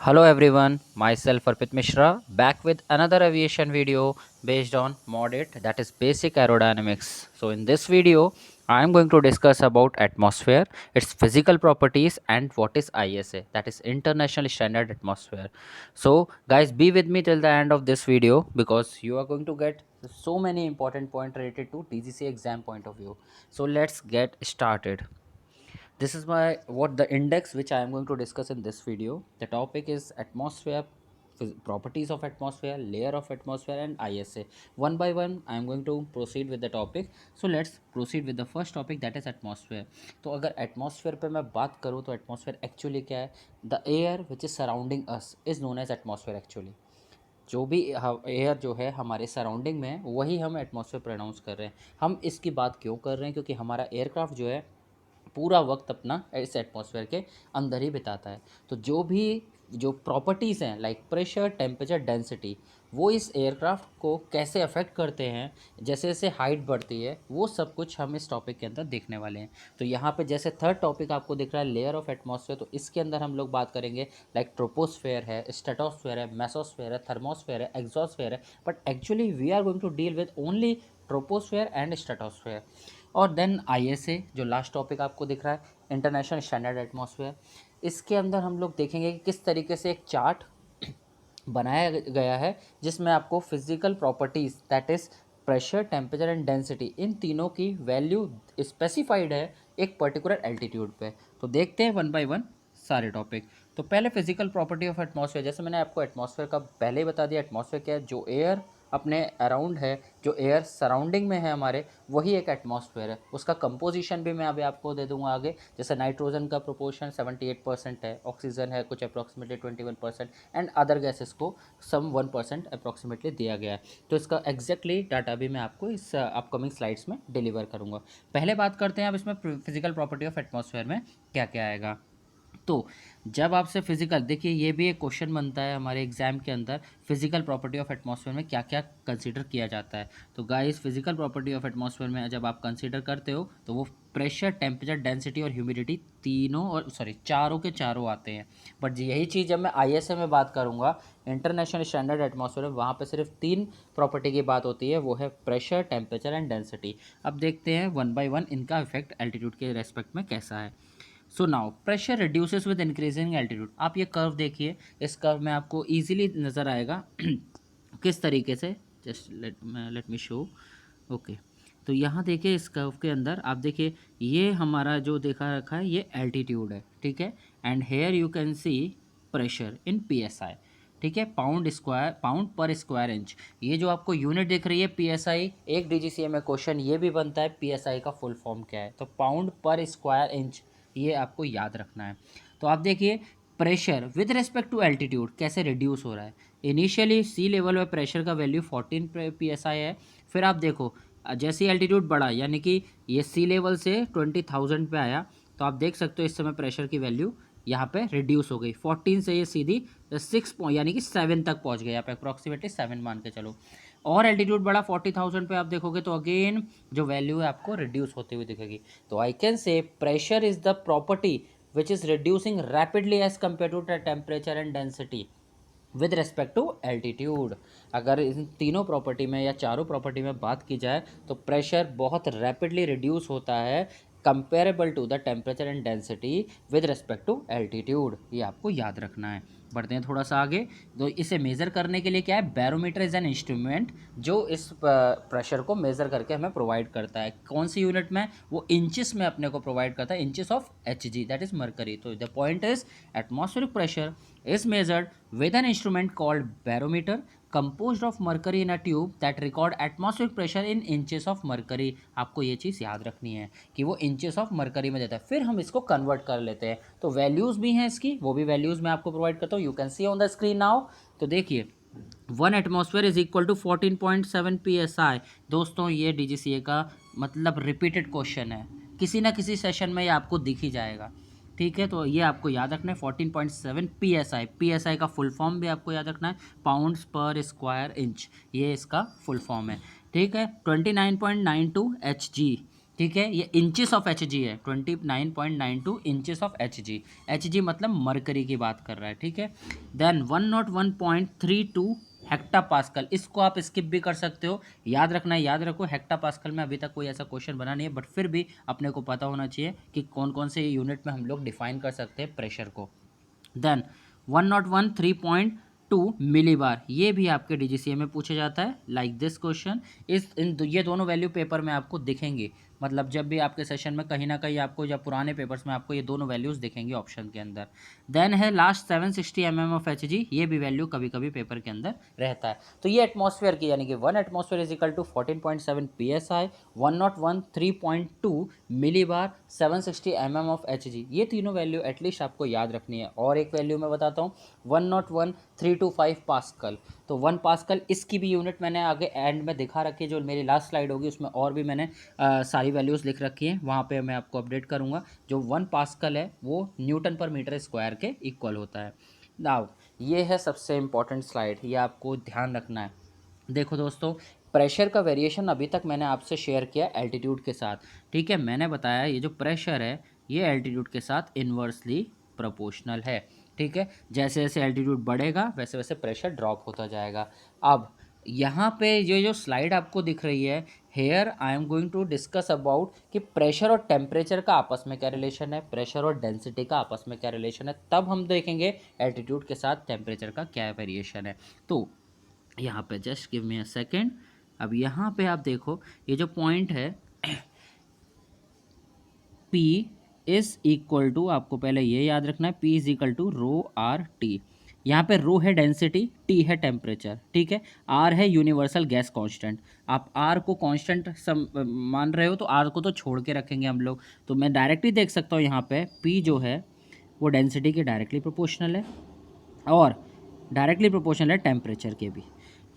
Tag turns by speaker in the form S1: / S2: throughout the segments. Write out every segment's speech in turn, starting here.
S1: Hello everyone, myself Arpit Mishra back with another aviation video based on MODIT, that is basic aerodynamics. So in this video I am going to discuss about atmosphere, its physical properties and what is ISA, that is International Standard Atmosphere. So guys, be with me till the end of this video because you are going to get so many important points related to DGC exam point of view. So let's get started. This is my what the index which I am going to discuss in this video. The topic is atmosphere, properties of atmosphere, layer of atmosphere and ISA. One by one I am going to proceed with the topic. So let's proceed with the first topic, that is atmosphere. तो अगर atmosphere पे मैं बात करूँ तो atmosphere actually क्या है? The air which is surrounding us is known as atmosphere actually. जो भी एयर जो है हमारे सराउंडिंग में है वही हम एटमॉस्फेयर प्रोनाउंस कर रहे हैं. हम इसकी बात क्यों कर रहे हैं? क्योंकि हमारा एयरक्राफ्ट जो है पूरा वक्त अपना इस एटमॉस्फेयर के अंदर ही बिताता है. तो जो भी जो प्रॉपर्टीज़ हैं लाइक प्रेशर, टेम्परेचर, डेंसिटी, वो इस एयरक्राफ्ट को कैसे अफेक्ट करते हैं जैसे जैसे हाइट बढ़ती है, वो सब कुछ हम इस टॉपिक के अंदर देखने वाले हैं. तो यहाँ पे जैसे थर्ड टॉपिक आपको दिख रहा है लेयर ऑफ एटमॉस्फेयर, तो इसके अंदर हम लोग बात करेंगे लाइक ट्रोपोस्फेयर है, स्ट्रेटोस्फेयर है, मेसोस्फेयर है, थर्मोस्फेयर है, एग्जोस्फेयर है. But actually we are going to deal with only troposphere and stratosphere. और देन ISA जो लास्ट टॉपिक आपको दिख रहा है, इंटरनेशनल स्टैंडर्ड एटमॉस्फेयर. इसके अंदर हम लोग देखेंगे कि किस तरीके से एक चार्ट बनाया गया है जिसमें आपको physical properties that is pressure, temperature and density, इन तीनों की वैल्यू स्पेसिफाइड है एक पर्टिकुलर एल्टीट्यूड पे. तो देखते हैं वन बाय वन सारे टॉपिक. तो पहले फिजिकल प्रॉपर्टी ऑफ एटमॉस्फेयर. जैसे मैंने आपको एटमॉस्फेयर का पहले ही बता दिया, एटमॉस्फेयर क्या है? जो एयर अपने अराउंड है, जो एयर सराउंडिंग में है हमारे, वही एक एटमॉस्फेयर है. उसका कंपोजिशन भी मैं अभी आपको दे दूंगा आगे. जैसे नाइट्रोजन का प्रोपोर्शन 78% है, ऑक्सीजन है कुछ अप्रॉक्सीमेटली 21% एंड अदर गैसेस को सम 1% अप्रॉक्सीमेटली दिया गया है. तो इसका एग्जैक्टली डाटा भी मैं आपको इस अपकमिंग स्लाइड्स में डिलीवर करूँगा. पहले बात करते हैं अब इसमें फिजिकल प्रॉपर्टी ऑफ एटमॉस्फेयर में क्या क्या आएगा. तो जब आपसे फिजिकल, देखिए ये भी एक क्वेश्चन बनता है हमारे एग्जाम के अंदर, फिजिकल प्रॉपर्टी ऑफ एटमॉस्फेयर में क्या क्या कंसीडर किया जाता है. तो guys, physical property of atmosphere में जब आप कंसीडर करते हो तो वो प्रेशर, टेम्परेचर, डेंसिटी और ह्यूमिडिटी तीनों, और सॉरी चारों के चारों आते हैं. बट यही चीज़ जब मैं ISA में बात करूँगा, इंटरनेशनल स्टैंडर्ड एटमॉस्फेयर में, वहाँ पे सिर्फ तीन प्रॉपर्टी की बात होती है, वो है प्रेशर, टेम्परेचर एंड डेंसिटी. अब देखते हैं वन बाय वन इनका इफेक्ट एल्टीट्यूड के रेस्पेक्ट में कैसा है. So now pressure reduces with increasing altitude. आप ये कर्व देखिए, इस कर्व में आपको इजीली नज़र आएगा किस तरीके से. Just let me show. Okay, तो यहाँ देखिए इस कर्व के अंदर आप देखिए, ये हमारा जो देखा रखा है ये एल्टीट्यूड है, ठीक है. And here you can see pressure in PSI, ठीक है, पाउंड पर स्क्वायर इंच. ये जो आपको यूनिट दिख रही है PSI, एक DGCA में क्वेश्चन ये भी बनता है PSI का फुल फॉर्म क्या है. तो पाउंड पर स्क्वायर इंच, ये आपको याद रखना है. तो आप देखिए pressure with respect to altitude कैसे रिड्यूस हो रहा है. इनिशियली सी लेवल में प्रेशर का वैल्यू 14 PSI है. फिर आप देखो जैसे ही एल्टीट्यूड बढ़ा, यानी कि ये सी लेवल से 20,000 पे आया, तो आप देख सकते हो इस समय प्रेशर की वैल्यू यहाँ पे रिड्यूस हो गई. 14 से ये सीधी 6 यानी कि 7 तक पहुँच गया. यहाँ पे अप्रॉक्सीमेटली 7 मान के चलो. और एल्टीट्यूड बढ़ा 40,000 पे, आप देखोगे तो अगेन जो वैल्यू है आपको रिड्यूस होती हुई दिखेगी. तो I can say pressure is the property which is reducing rapidly as compare to the temperature and density with respect to altitude. अगर इन तीनों प्रॉपर्टी में या चारों प्रॉपर्टी में बात की जाए तो प्रेशर बहुत रैपिडली रिड्यूस होता है comparable to the temperature and density with respect to altitude. ये आपको याद रखना है. बढ़ते हैं थोड़ा सा आगे. तो इसे मेज़र करने के लिए क्या है, बैरोमीटर इज़ एन इंस्ट्रूमेंट जो इस प्रेशर को मेज़र करके हमें प्रोवाइड करता है. कौन सी यूनिट में? वो इंचेस में अपने को प्रोवाइड करता है, inches of Hg, that is mercury. तो the point is atmospheric pressure is measured with an instrument called barometer composed of mercury in a tube that record atmospheric pressure in inches of mercury. आपको ये चीज़ याद रखनी है कि वो inches of mercury में देता है. फिर हम इसको कन्वर्ट कर लेते हैं. तो वैल्यूज़ भी हैं इसकी, वो भी वैल्यूज़ मैं आपको प्रोवाइड करता हूँ. You can see on the screen now. तो देखिए 1 atmosphere is equal to 14.7 PSI. दोस्तों ये DGCA का मतलब रिपीटेड क्वेश्चन है, किसी ना किसी सेशन में ये आपको दिख ही जाएगा, ठीक है. तो ये आपको याद रखना है 14.7 PSI. PSI का फुल फॉर्म भी आपको याद रखना है, पाउंड्स पर स्क्वायर इंच, ये इसका फुल फॉर्म है, ठीक है. 29.92 Hg, ठीक है, ये इंचेस ऑफ एच जी है, 29.92 inches of H ji. H G मतलब मरकरी की बात कर रहा है, ठीक है। देन 101.32 हेक्टा पास्कल, इसको आप स्किप भी कर सकते हो, याद रखना है, याद रखो हेक्टा पास्कल में अभी तक कोई ऐसा क्वेश्चन बना नहीं है, बट फिर भी अपने को पता होना चाहिए कि कौन कौन से यूनिट में हम लोग डिफाइन कर सकते हैं प्रेशर को। देन 101.3.2 मिली बार, ये भी आपके डीजीसीए में पूछा जाता है, लाइक दिस क्वेश्चन। ये दोनों वैल्यू पेपर में आपको दिखेंगी, मतलब जब भी आपके सेशन में कहीं ना कहीं आपको, जब पुराने पेपर्स में आपको ये दोनों वैल्यूज़ दिखेंगी ऑप्शन के अंदर। देन है लास्ट 760 ऑफ एच जी, ये भी वैल्यू कभी कभी पेपर के अंदर रहता है। तो ये एटमॉस्फेयर की, यानी कि 1 atmosphere is equal to 14.7 PSI, 101.3.2 millibar, 760 of H G, ये तीनों वैल्यू एटलीस्ट आपको याद रखनी है। और एक वैल्यू मैं बताता हूँ, 101.325 पास्कल। तो 1 पास्कल, इसकी भी यूनिट मैंने आगे एंड में दिखा रखी है, जो मेरी लास्ट स्लाइड होगी उसमें और भी मैंने सारी वैल्यूज़ लिख रखी हैं, वहाँ पे मैं आपको अपडेट करूँगा। जो 1 पास्कल है वो न्यूटन पर मीटर स्क्वायर के इक्वल होता है। नाउ ये है सबसे इम्पॉर्टेंट स्लाइड, ये आपको ध्यान रखना है। देखो दोस्तों, प्रेशर का वेरिएशन अभी तक मैंने आपसे शेयर किया एल्टीट्यूड के साथ, ठीक है। मैंने बताया ये जो प्रेशर है ये एल्टीट्यूड के साथ इन्वर्सली प्रोपोर्शनल है, ठीक है। जैसे जैसे एल्टीट्यूड बढ़ेगा वैसे वैसे प्रेशर ड्रॉप होता जाएगा। अब यहाँ पे ये जो स्लाइड आपको दिख रही है, here I am going to discuss about कि प्रेशर और टेम्परेचर का आपस में क्या रिलेशन है, प्रेशर और डेंसिटी का आपस में क्या रिलेशन है, तब हम देखेंगे एल्टीट्यूड के साथ टेम्परेचर का क्या वेरिएशन है। तो यहाँ पे just give me a second. अब यहाँ पे आप देखो, ये जो पॉइंट है P इज इक्वल टू, आपको पहले ये याद रखना है, P is equal to rho R T. यहाँ पे रो है डेंसिटी, T है टेम्परेचर, ठीक है। R है यूनिवर्सल गैस कांस्टेंट। आप R को कांस्टेंट मान रहे हो तो R को तो छोड़ के रखेंगे हम लोग। तो मैं डायरेक्टली देख सकता हूँ यहाँ पे P जो है वो डेंसिटी के डायरेक्टली प्रोपोर्शनल है, और डायरेक्टली प्रोपोर्शनल है टेम्परेचर के भी।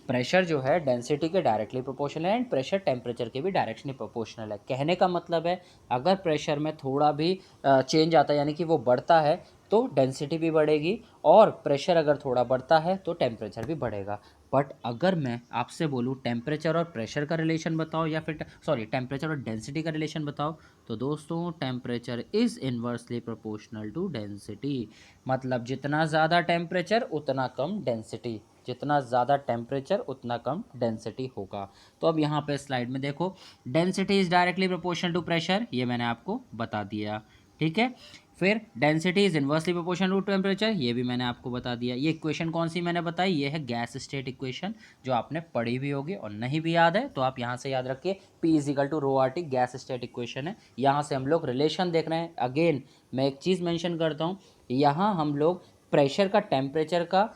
S1: प्रेशर जो है डेंसिटी के डायरेक्टली प्रोपोर्शनल है एंड प्रेशर टेम्परेचर के भी डायरेक्टली प्रोपोर्शनल है। कहने का मतलब है, अगर प्रेशर में थोड़ा भी चेंज आता है, यानी कि वो बढ़ता है, तो डेंसिटी भी बढ़ेगी, और प्रेशर अगर थोड़ा बढ़ता है तो टेम्परेचर भी बढ़ेगा। बट अगर मैं आपसे बोलूँ टेम्परेचर और प्रेशर का रिलेशन बताओ, या फिर सॉरी टेम्परेचर और डेंसिटी का रिलेशन बताओ, तो दोस्तों temperature is inversely proportional to density. मतलब जितना ज़्यादा टेम्परेचर उतना कम डेंसिटी, जितना ज़्यादा टेम्परेचर उतना कम डेंसिटी होगा। तो अब यहाँ पे स्लाइड में देखो, density is directly proportional to pressure, ये मैंने आपको बता दिया, ठीक है। फिर density is inversely proportional to temperature, ये भी मैंने आपको बता दिया। ये इक्वेशन कौन सी मैंने बताई, ये है गैस स्टेट इक्वेशन, जो आपने पढ़ी भी होगी, और नहीं भी याद है तो आप यहाँ से याद रखिए, P is equal to rho R T gas state equation है। यहाँ से हम लोग रिलेशन देख रहे हैं। अगेन मैं एक चीज़ मेंशन करता हूँ, यहाँ हम लोग प्रेशर का, टेम्परेचर का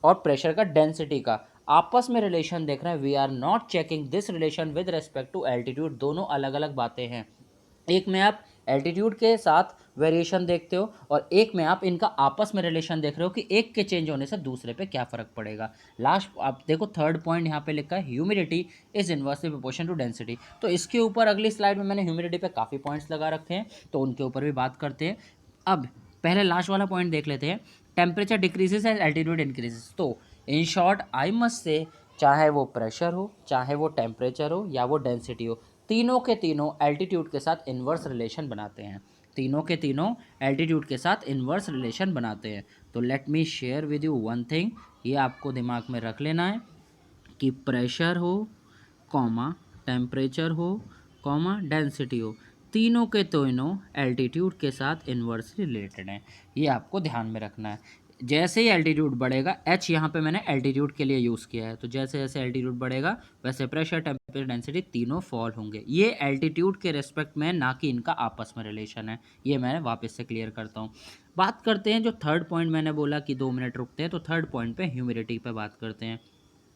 S1: और प्रेशर का, डेंसिटी का आपस में रिलेशन देख रहे हैं। We are not checking this relation with respect to altitude, दोनों अलग अलग बातें हैं। एक में आप एल्टीट्यूड के साथ वेरिएशन देखते हो, और एक में आप इनका आपस में रिलेशन देख रहे हो कि एक के चेंज होने से दूसरे पे क्या फ़र्क पड़ेगा। लास्ट आप देखो, थर्ड पॉइंट यहाँ पे लिखा है, humidity is inversely proportional to density. तो इसके ऊपर अगली स्लाइड में मैंने ह्यूमिडिटी पे काफ़ी पॉइंट्स लगा रखे हैं, तो उनके ऊपर भी बात करते हैं। अब पहले लास्ट वाला पॉइंट देख लेते हैं, temperature decreases as altitude increases. तो in short I must say, चाहे वो प्रेशर हो, चाहे वो टेम्परेचर हो, या वो डेंसिटी हो, तीनों के तीनों एल्टीट्यूड के साथ इन्वर्स रिलेशन बनाते हैं। तीनों के तीनों एल्टीट्यूड के साथ इन्वर्स रिलेशन बनाते हैं। तो let me share with you one thing, ये आपको दिमाग में रख लेना है कि प्रेशर हो, कॉमा टेम्परेचर हो, कॉमा डेंसिटी हो, तीनों के तीनों एल्टीट्यूड के साथ इन्वर्सली रिलेटेड हैं। ये आपको ध्यान में रखना है। जैसे ही एल्टीट्यूड बढ़ेगा, एच यहाँ पे मैंने एल्टीट्यूड के लिए यूज़ किया है, तो जैसे जैसे एल्टीट्यूड बढ़ेगा वैसे प्रेशर, टेम्परेचर, डेंसिटी तीनों फॉल होंगे। ये एल्टीट्यूड के रेस्पेक्ट में, ना कि इनका आपस में रिलेशन है। ये मैं वापस से क्लियर करता हूँ। बात करते हैं जो थर्ड पॉइंट मैंने बोला कि 2 मिनट रुकते हैं, तो थर्ड पॉइंट पे ह्यूमिडिटी पे बात करते हैं।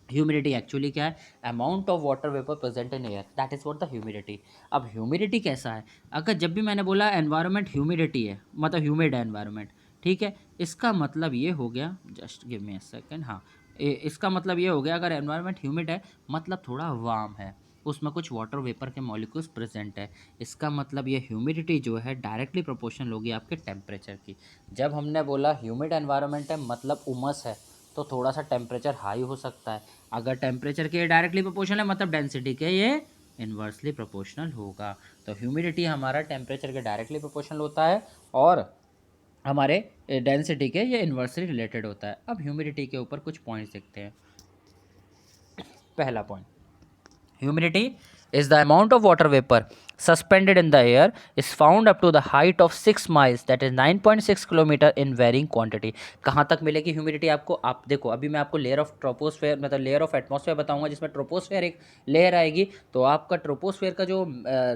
S1: ह्यूमिडिटी एक्चुअली क्या है, amount of water vapour present in air, that is what the humidity. अब ह्यूमिडिटी कैसा है, अगर जब भी मैंने बोला एनवायरनमेंट ह्यूमिडिटी है, मतलब ह्यूमिड है एनवायरनमेंट, ठीक है, इसका मतलब ये हो गया, just give me a second, हाँ, इसका मतलब ये हो गया, अगर एनवायरनमेंट ह्यूमिड है मतलब थोड़ा वार्म है, उसमें कुछ वाटर वेपर के मॉलिक्यूल्स प्रेजेंट है, इसका मतलब ये ह्यूमिडिटी जो है डायरेक्टली प्रोपोर्शनल होगी आपके टेम्परेचर की। जब हमने बोला ह्यूमिड एनवायरनमेंट है मतलब उमस है, तो थोड़ा सा टेम्परेचर हाई हो सकता है। अगर टेम्परेचर के डायरेक्टली प्रोपोर्शनल है मतलब डेंसिटी के ये इन्वर्सली प्रोपोर्शनल होगा। तो ह्यूमिडिटी हमारा टेम्परेचर के डायरेक्टली प्रोपोर्शनल होता है और हमारे डेंसिटी के ये इन्वर्सली रिलेटेड होता है। अब ह्यूमिडिटी के ऊपर कुछ पॉइंट्स देखते हैं। पहला point, humidity is the amount of water vapor suspended in the air is found up to the height of 6 miles, that is 9.6 kilometre in varying quantity। कहाँ तक मिलेगी ह्यूमिडिटी आपको? आप देखो, अभी मैं आपको लेयर ऑफ ट्रोपोस्फेयर मतलब लेयर ऑफ एटमॉस्फेयर बताऊंगा, जिसमें ट्रोपोस्फेयर एक लेयर आएगी। तो आपका ट्रोपोस्फेयर का जो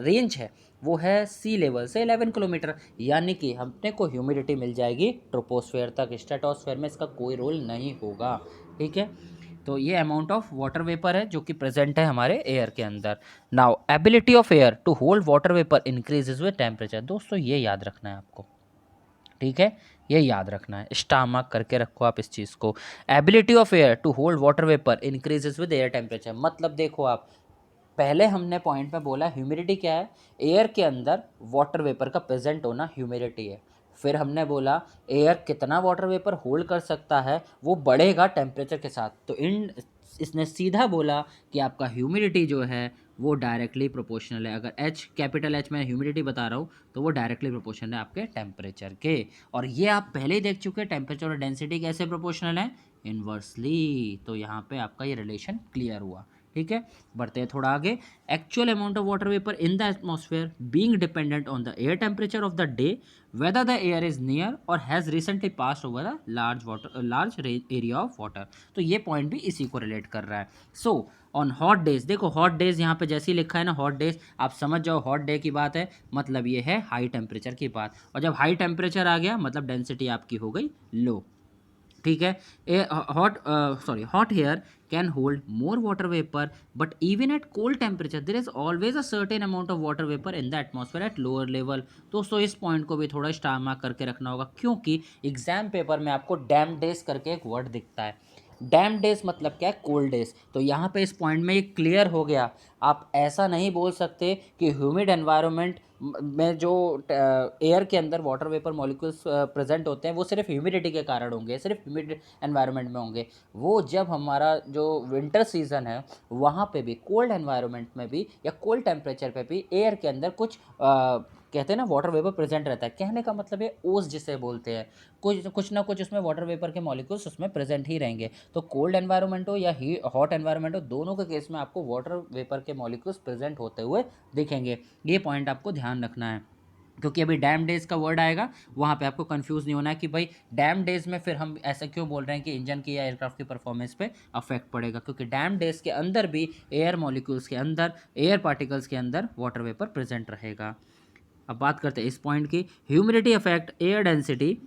S1: रेंज है वो है सी लेवल से 11 किलोमीटर, यानी कि हमने को ह्यूमिडिटी मिल जाएगी ट्रोपोस्फेयर तक। स्ट्रेटोस्फेयर में इसका कोई रोल नहीं होगा, ठीक है। तो ये अमाउंट ऑफ वाटर वेपर है जो कि प्रेजेंट है हमारे एयर के अंदर। Now ability of air to hold water vapour increases with temperature. दोस्तों ये याद रखना है आपको, ठीक है, ये याद रखना है, स्टार मार्क करके रखो आप इस चीज़ को। Ability of air to hold water vapour increases with air temperature, मतलब देखो आप, पहले हमने पॉइंट में बोला ह्यूमिडिटी क्या है, एयर के अंदर वाटर वेपर का प्रेजेंट होना ह्यूमिडिटी है। फिर हमने बोला एयर कितना वाटर वेपर होल्ड कर सकता है, वो बढ़ेगा टेम्परेचर के साथ। तो इसने सीधा बोला कि आपका ह्यूमिडिटी जो है वो डायरेक्टली प्रोपोर्शनल है। अगर एच, कैपिटल एच मैं ह्यूमिडिटी बता रहा हूँ तो वो डायरेक्टली प्रोपोर्शनल है आपके टेम्परेचर के। और ये आप पहले ही देख चुके हैं, टेम्परेचर और डेंसिटी कैसे प्रोपोर्शनल है, इन्वर्सली। तो यहाँ पे आपका ये रिलेशन क्लियर हुआ, ठीक है। बढ़ते हैं थोड़ा आगे। Actual amount of water vapour in the atmosphere being dependent on the air temperature of the day, whether the air is near or has recently passed over a large area of water. तो ये point भी इसी को relate कर रहा है। So on hot days, देखो hot days यहाँ पे जैसे ही लिखा है ना हॉट डेज, आप समझ जाओ हॉट डे की बात है, मतलब ये है हाई टेम्परेचर की बात। और जब हाई टेम्परेचर आ गया मतलब डेंसिटी आपकी हो गई लो, ठीक है। Hot air can hold more water vapour, but even at cold temperature there is always a certain amount of water vapour in the atmosphere at lower level. दोस्तों इस पॉइंट को भी थोड़ा स्टार मार्क करके रखना होगा, क्योंकि एग्जाम पेपर में आपको डैम डेज करके एक वर्ड दिखता है। डैम डेज मतलब क्या है, कोल्ड डेज। तो यहाँ पे इस पॉइंट में ये क्लियर हो गया। आप ऐसा नहीं बोल सकते कि ह्यूमिड एनवायरनमेंट में जो एयर के अंदर वाटर वेपर मॉलिक्यूल्स प्रेजेंट होते हैं वो सिर्फ ह्यूमिडिटी के कारण होंगे, सिर्फ ह्यूमिड एनवायरनमेंट में होंगे। वो जब हमारा जो विंटर सीजन है वहाँ पे भी, कोल्ड एनवायरनमेंट में भी या कोल्ड टेम्परेचर पे भी एयर के अंदर कुछ कहते हैं ना वाटर वेपर प्रेजेंट रहता है। कहने का मतलब है ओस जिसे बोलते हैं, कुछ ना कुछ उसमें वाटर वेपर के मॉलिक्यूल्स उसमें प्रेजेंट ही रहेंगे। तो कोल्ड एनवायरनमेंट हो या हॉट एनवायरनमेंट हो, दोनों के केस में आपको वाटर वेपर के मॉलिक्यूल्स प्रेजेंट होते हुए दिखेंगे। ये पॉइंट आपको ध्यान रखना है, क्योंकि अभी डैम डेज का वर्ड आएगा वहाँ पे आपको कंफ्यूज नहीं होना है कि भाई डैम डेज में फिर हम ऐसा क्यों बोल रहे हैं कि इंजन की या एयरक्राफ्ट की परफॉर्मेंस पे अफेक्ट पड़ेगा, क्योंकि डैम डेज के अंदर भी एयर मॉलिक्यूल्स के अंदर, एयर पार्टिकल्स के अंदर वाटर वेपर प्रेजेंट रहेगा। अब बात करते हैं इस पॉइंट की, humidity affect air density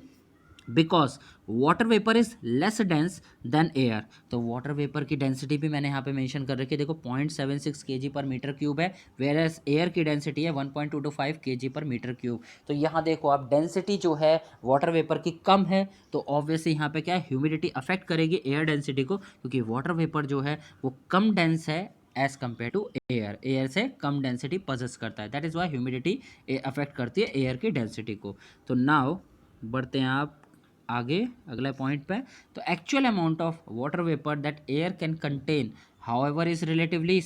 S1: because water vapour is less dense then air. तो वाटर वेपर की डेंसिटी भी मैंने यहाँ पे मेंशन कर रखी है, देखो 0.76 kg पर मीटर क्यूब है, वेयर एज एयर की डेंसिटी है 1.225 kg पर मीटर क्यूब। तो यहाँ देखो आप, डेंसिटी जो है वाटर वेपर की कम है, तो ऑब्वियसली यहाँ पे क्या है, ह्यूमिडिटी अफेक्ट करेगी एयर डेंसिटी को, क्योंकि वाटर वेपर जो है वो कम डेंस है as compare to air, air से कम डेंसिटी पजेस करता है। That is why humidity affect करती है एयर की डेंसिटी को। तो नाउ बढ़ते हैं आप आगे अगले पॉइंट पे। तो actual amount of water vapour that air can contain however is relatively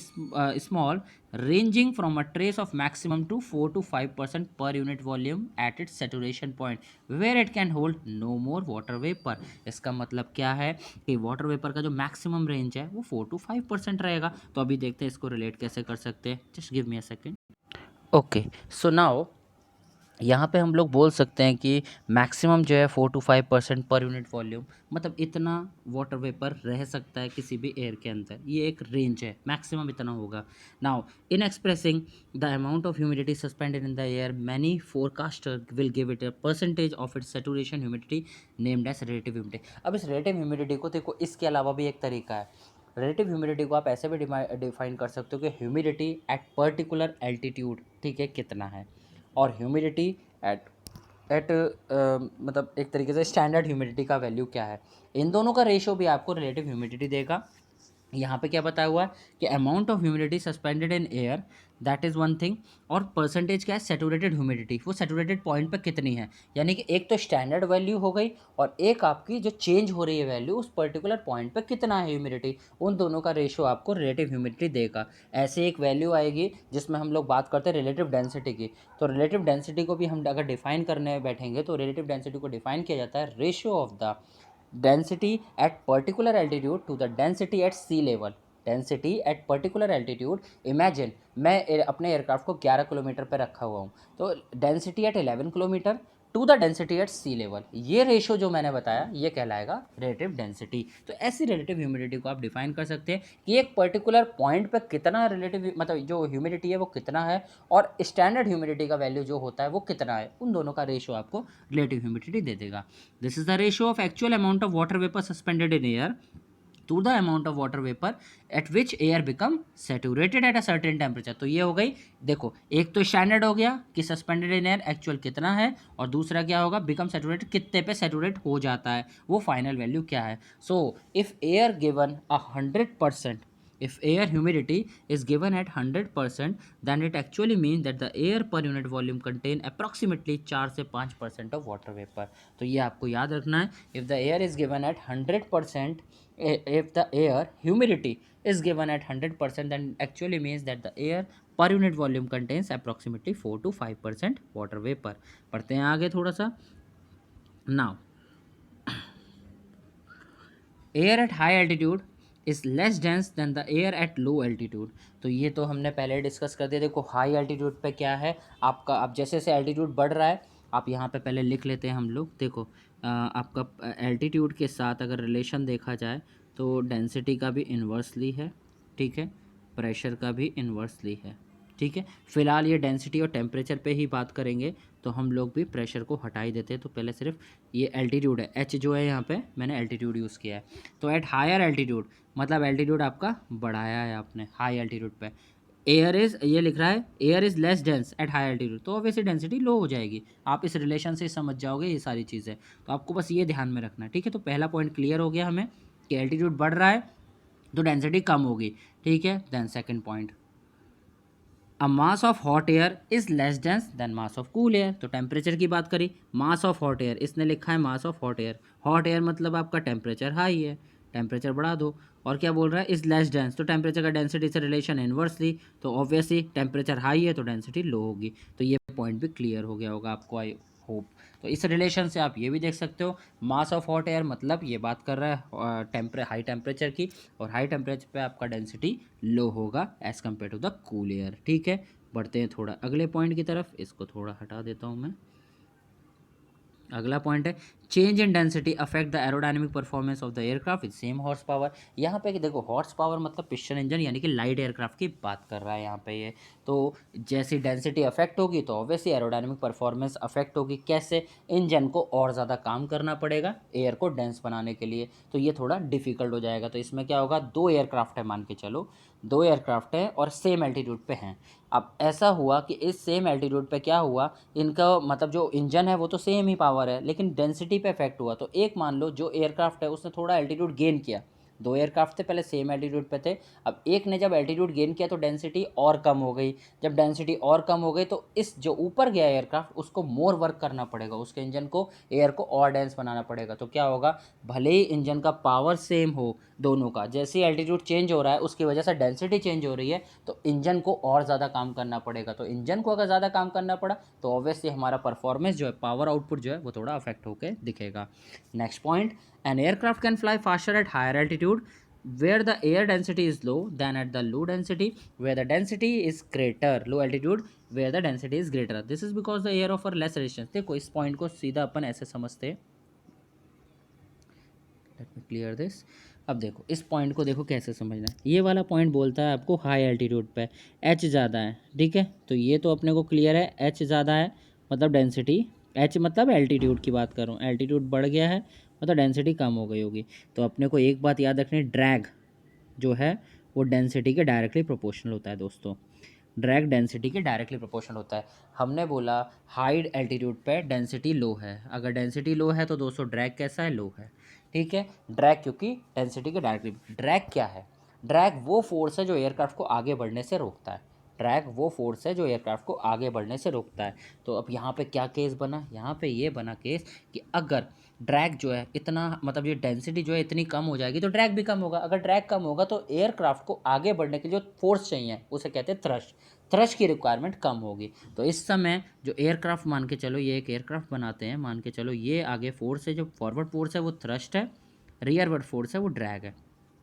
S1: small, ranging from a trace of maximum to 4 to 5% per unit volume at its saturation point, where it can hold no more water vapor। इसका मतलब क्या है कि water vapour का जो maximum range है वो 4 to 5% रहेगा। तो अभी देखते हैं इसको रिलेट कैसे कर सकते हैं, just give me a second. Okay, so now यहाँ पे हम लोग बोल सकते हैं कि मैक्सिमम जो है 4 to 5% पर यूनिट वॉल्यूम, मतलब इतना वाटर वेपर रह सकता है किसी भी एयर के अंदर, ये एक रेंज है, मैक्सिमम इतना होगा। Now in expressing the amount of humidity suspended in the air, many forecaster will give it a percentage of its saturation humidity named as relative humidity. अब इस रिलेटिव ह्यूमिडिटी को देखो, इसके अलावा भी एक तरीका है। रिलेटिव ह्यूमिडिटी को आप ऐसे भी डिफाइन कर सकते हो कि ह्यूमिडिटी एट पर्टिकुलर एल्टीट्यूड, ठीक है, कितना है, और ह्यूमिडिटी एट एट मतलब एक तरीके से स्टैंडर्ड ह्यूमिडिटी का वैल्यू क्या है। इन दोनों का रेशो भी आपको रिलेटिव ह्यूमिडिटी देगा। यहाँ पे क्या बताया हुआ है कि amount of humidity suspended in air that is one thing. और परसेंटेज क्या है, सेचुरेटेड ह्यूमिडिटी, वो सेचुरेटेड पॉइंट पे कितनी है, यानी कि एक तो स्टैंडर्ड वैल्यू हो गई और एक आपकी जो चेंज हो रही है वैल्यू उस पर्टिकुलर पॉइंट पे कितना है ह्यूमिडिटी, उन दोनों का रेशियो आपको रिलेटिव ह्यूमिडिटी देगा। ऐसे एक वैल्यू आएगी जिसमें हम लोग बात करते हैं रिलेटिव डेंसिटी की, तो रिलेटिव डेंसिटी को भी हम अगर डिफाइन करने बैठेंगे तो रिलेटिव डेंसिटी को डिफाइन किया जाता है ratio of the density at particular altitude to the density at sea level। Density at particular altitude, imagine मैं अपने एयरक्राफ्ट को 11 किलोमीटर पर रखा हुआ हूँ, तो density at 11 kilometre to the density at sea level, ये रेशो जो मैंने बताया ये कहलाएगा रिलेटिव डेंसिटी। तो ऐसी रिलेटिव ह्यूमिडिटी को आप डिफाइन कर सकते हैं कि एक पर्टिकुलर पॉइंट पे कितना रिलेटिव मतलब जो ह्यूमिडिटी है वो कितना है और स्टैंडर्ड ह्यूमिडिटी का वैल्यू जो होता है वो कितना है, उन दोनों का रेशो आपको रिलेटिव ह्यूमिडिटी दे देगा। This is the ratio of actual amount of water vapour suspended in air to the amount of water vapor at which air become saturated at a certain temperature। तो ये हो गई, देखो एक तो standard हो गया कि सस्पेंडेड इन एयर एक्चुअल कितना है, और दूसरा क्या होगा, बिकम सैचुरेटेड कितने पे सैचुरेट हो जाता है, वो फाइनल वैल्यू क्या है। So if air given 100%, if air humidity is given at 100%, then it actually means that the air per unit volume contain approximately 4 से 5% of water vapor। तो ये आपको याद रखना है, if the air is given at 100%, if the air humidity is given at 100%, then actually means that the air per unit volume contains approximately 4 to 5% water vapor। पढ़ते हैं आगे थोड़ा सा। now air at high altitude is less dense then the air at low altitude. तो ये तो हमने पहले डिस्कस कर दिया। देखो हाई एल्टीट्यूड पे क्या है आपका, अब जैसे जैसे एल्टीट्यूड बढ़ रहा है, आप यहाँ पे पहले लिख लेते हैं हम लोग। देखो आपका एल्टीट्यूड के साथ अगर रिलेशन देखा जाए तो डेंसिटी का भी इन्वर्सली है, ठीक है, प्रेशर का भी इन्वर्सली है, ठीक है। फिलहाल ये डेंसिटी और टेम्परेचर पे ही बात करेंगे, तो हम लोग भी प्रेशर को हटा ही देते हैं। तो पहले सिर्फ ये एल्टीट्यूड है, एच जो है यहाँ पे मैंने एल्टीट्यूड यूज़ किया है। तो एट हायर एल्टीट्यूड मतलब एल्टीट्यूड आपका बढ़ाया है आपने हाई एल्टीट्यूड पे। एयर इज़, ये लिख रहा है air is less dense at high altitude, तो ऑब्वियसली डेंसिटी लो हो जाएगी। आप इस रिलेशन से समझ जाओगे ये सारी चीज़ें, तो आपको बस ये ध्यान में रखना है, ठीक है। तो पहला पॉइंट क्लियर हो गया हमें कि एल्टीट्यूड बढ़ रहा है तो डेंसिटी कम होगी, ठीक है। Then second point, a mass of hot air is less dense than mass of cool air. तो टेम्परेचर की बात करी, मास ऑफ हॉट एयर, इसने लिखा है मास of hot air. Hot air मतलब आपका टेम्परेचर हाई है, टेम्परेचर बढ़ा दो। और क्या बोल रहा है, इज़ लेस डेंस, तो टेम्परेचर का डेंसिटी से रिलेशन इन्वर्सली, तो ऑब्वियसली टेम्परेचर हाई है तो डेंसिटी लो होगी। तो ये पॉइंट भी क्लियर हो गया होगा आपको, आई होप। तो इस रिलेशन से आप ये भी देख सकते हो, मास ऑफ हॉट एयर मतलब ये बात कर रहा है हाई टेम्परेचर की, और हाई टेम्परेचर पे आपका डेंसिटी लो होगा as compare to the cool air, ठीक है। बढ़ते हैं थोड़ा अगले पॉइंट की तरफ, इसको थोड़ा हटा देता हूँ मैं। अगला पॉइंट है, change in density affect the aerodynamic performance of the aircraft with same horse power. यहाँ पे देखो हॉर्स पावर मतलब पिस्टन इंजन यानी कि लाइट एयरक्राफ्ट की बात कर रहा है यहाँ पे ये। तो जैसी डेंसिटी अफेक्ट होगी तो ऑब्वियसली एरोडायनेमिक परफॉर्मेंस अफेक्ट होगी। कैसे, इंजन को और ज़्यादा काम करना पड़ेगा एयर को डेंस बनाने के लिए, तो ये थोड़ा डिफिकल्ट हो जाएगा। तो इसमें क्या होगा, दो एयरक्राफ्ट है मान के चलो, दो एयरक्राफ्ट है और सेम एल्टीट्यूड पे हैं। अब ऐसा हुआ कि इस सेम एल्टीट्यूड पे क्या हुआ, इनका मतलब जो इंजन है वो तो सेम ही पावर है लेकिन डेंसिटी पे इफेक्ट हुआ। तो एक मान लो जो एयरक्राफ्ट है उसने थोड़ा एल्टीट्यूड गेन किया, दो एयरक्राफ्ट थे पहले सेम एल्टीट्यूड पे थे, अब एक ने जब एल्टीट्यूड गेन किया तो डेंसिटी और कम हो गई। जब डेंसिटी और कम हो गई तो इस जो ऊपर गया एयरक्राफ्ट उसको मोर वर्क करना पड़ेगा, उसके इंजन को एयर को और डेंस बनाना पड़ेगा। तो क्या होगा, भले ही इंजन का पावर सेम हो दोनों का, जैसे ही एल्टीट्यूड चेंज हो रहा है उसकी वजह से डेंसिटी चेंज हो रही है, तो इंजन को और ज़्यादा काम करना पड़ेगा। तो इंजन को अगर ज़्यादा काम करना पड़ा तो ऑब्वियसली हमारा परफॉर्मेंस जो है, पावर आउटपुट जो है वो थोड़ा अफेक्ट होकर दिखेगा। Next point, an aircraft can fly faster at higher altitude where the air density is low than at the low density where the density is greater, low altitude where the density is greater, this is because the air offer less resistance। देखो इस point को सीधा अपन ऐसे समझते हैं, let me clear this. अब देखो इस पॉइंट को देखो कैसे समझना है, ये वाला पॉइंट बोलता है आपको हाई एल्टीट्यूड पे एच ज़्यादा है, ठीक है। तो ये तो अपने को क्लियर है, एच ज़्यादा है मतलब डेंसिटी, एच मतलब एल्टीट्यूड की बात कर रहा हूँ, एल्टीट्यूड बढ़ गया है मतलब डेंसिटी कम हो गई होगी। तो अपने को एक बात याद रखनी, ड्रैग जो है वो डेंसिटी के डायरेक्टली प्रोपोर्शनल होता है दोस्तों, ड्रैग डेंसिटी के डायरेक्टली प्रोपोर्शनल होता है। हमने बोला हाई एल्टीट्यूड पे डेंसिटी लो है, अगर डेंसिटी लो है तो दोस्तों ड्रैग कैसा है, लो है, ठीक है। ड्रैग क्योंकि डेंसिटी के डायरेक्टली, ड्रैग क्या है, ड्रैग वो फोर्स है जो एयरक्राफ्ट को आगे बढ़ने से रोकता है, ड्रैग वो फोर्स है जो एयरक्राफ्ट को आगे बढ़ने से रोकता है। तो अब यहाँ पे क्या केस बना, यहाँ पे ये बना केस कि अगर ड्रैग जो है इतना, मतलब ये डेंसिटी जो है इतनी कम हो जाएगी तो ड्रैग भी कम होगा। अगर ड्रैग कम होगा तो एयरक्राफ्ट को आगे बढ़ने के लिए जो फोर्स चाहिए उसे कहते हैं थ्रस्ट, थ्रस्ट की रिक्वायरमेंट कम होगी। तो इस समय जो एयरक्राफ्ट, मान के चलो ये एक एयरक्राफ्ट बनाते हैं, मान के चलो ये आगे फोर्स है, जो फॉरवर्ड फोर्स है वो थ्रस्ट है, रियरवर्ड फोर्स है वो ड्रैग है।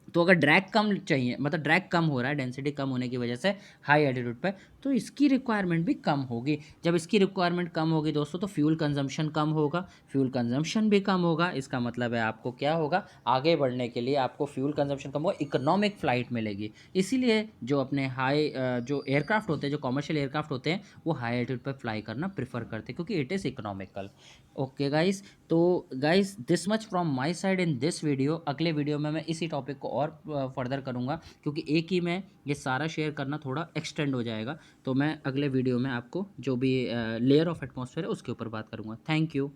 S1: तो अगर ड्रैग कम चाहिए, मतलब ड्रैग कम हो रहा है डेंसिटी कम होने की वजह से हाई एल्टीट्यूड पे, तो इसकी रिक्वायरमेंट भी कम होगी। जब इसकी रिक्वायरमेंट कम होगी दोस्तों तो फ्यूल कंजम्पशन कम होगा, फ्यूल कंजम्पशन भी कम होगा, इसका मतलब है आपको क्या होगा, आगे बढ़ने के लिए आपको फ्यूल कंजम्पशन कम होगा, इकोनॉमिक फ्लाइट मिलेगी। इसीलिए जो अपने जो एयरक्राफ्ट होते हैं, जो कमर्शियल एयरक्राफ्ट होते हैं, वो हाई एल्टीट्यूड पर फ्लाई करना प्रेफर करते हैं क्योंकि it is economical. Okay guys, तो guys this much from my side in this video. अगले वीडियो में मैं इसी टॉपिक को और फर्दर करूँगा क्योंकि एक ही में ये सारा शेयर करना थोड़ा एक्सटेंड हो जाएगा। तो मैं अगले वीडियो में आपको जो भी लेयर ऑफ एटमॉस्फेयर है उसके ऊपर बात करूँगा। Thank you.